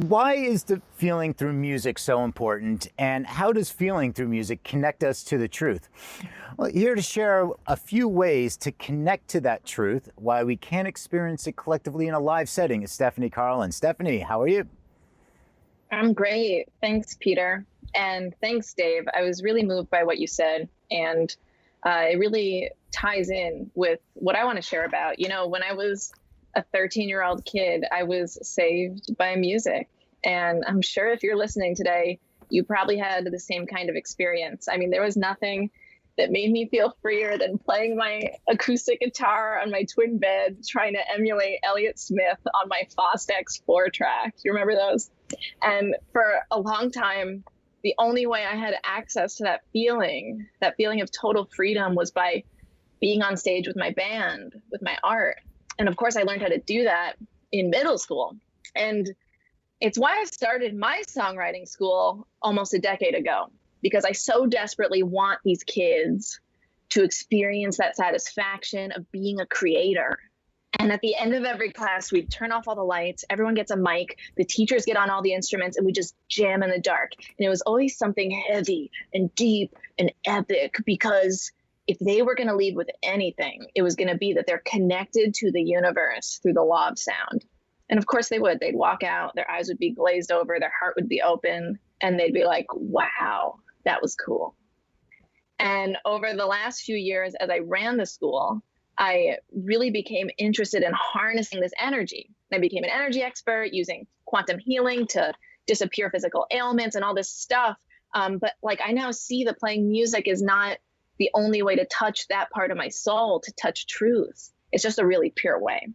why is the feeling through music so important, and how does feeling through music connect us to the truth? Well, here to share a few ways to connect to that truth, why we can experience it collectively in a live setting, is Stephanie Carlin. Stephanie, how are you? I'm great. Thanks, Peter. And thanks, Dave. I was really moved by what you said. And it really ties in with what I want to share about. You know, when I was a 13-year-old kid, I was saved by music. And I'm sure if you're listening today, you probably had the same kind of experience. I mean, there was nothing that made me feel freer than playing my acoustic guitar on my twin bed, trying to emulate Elliott Smith on my Fostex 4-track. You remember those? And for a long time, the only way I had access to that feeling of total freedom, was by being on stage with my band, with my art. And of course, I learned how to do that in middle school. And it's why I started my songwriting school almost a decade ago, because I so desperately want these kids to experience that satisfaction of being a creator. And at the end of every class, we'd turn off all the lights, everyone gets a mic, the teachers get on all the instruments, and we just jam in the dark. And it was always something heavy and deep and epic, because if they were going to leave with anything, it was going to be that they're connected to the universe through the law of sound. And of course they would. They'd walk out, their eyes would be glazed over, their heart would be open, and they'd be like, wow, that was cool. And over the last few years, as I ran the school, I really became interested in harnessing this energy. I became an energy expert using quantum healing to disappear physical ailments and all this stuff. But like, I now see that playing music is not the only way to touch that part of my soul, to touch truth. It's just a really pure way.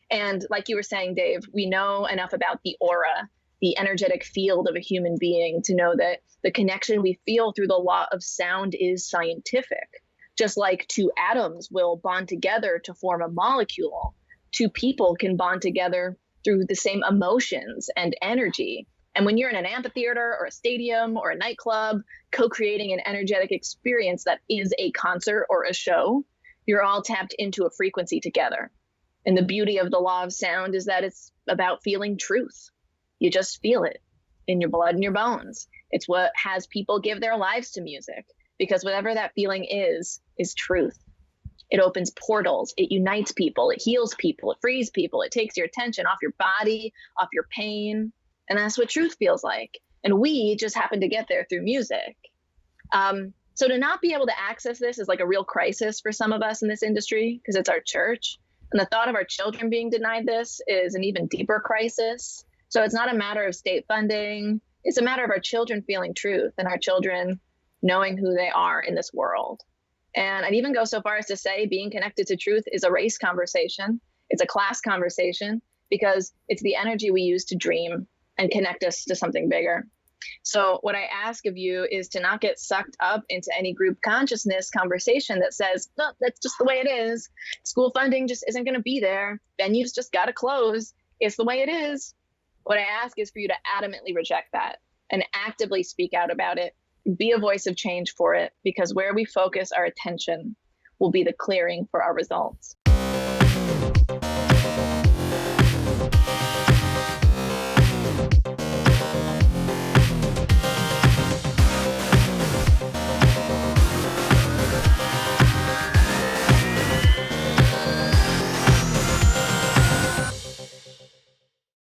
And like you were saying, Dave, we know enough about the aura, the energetic field of a human being, to know that the connection we feel through the law of sound is scientific. Just like two atoms will bond together to form a molecule, two people can bond together through the same emotions and energy. And when you're in an amphitheater or a stadium or a nightclub, co-creating an energetic experience that is a concert or a show, you're all tapped into a frequency together. And the beauty of the law of sound is that it's about feeling truth. You just feel it in your blood and your bones. It's what has people give their lives to music, because whatever that feeling is truth. It opens portals, it unites people, it heals people, it frees people, it takes your attention off your body, off your pain. And that's what truth feels like. And we just happen to get there through music. So to not be able to access this is like a real crisis for some of us in this industry, because it's our church. And the thought of our children being denied this is an even deeper crisis. So it's not a matter of state funding. It's a matter of our children feeling truth and our children knowing who they are in this world. And I'd even go so far as to say being connected to truth is a race conversation. It's a class conversation, because it's the energy we use to dream and connect us to something bigger. So what I ask of you is to not get sucked up into any group consciousness conversation that says, no, that's just the way it is. School funding just isn't going to be there. Venues just got to close. It's the way it is. What I ask is for you to adamantly reject that and actively speak out about it. Be a voice of change for it, because where we focus our attention will be the clearing for our results.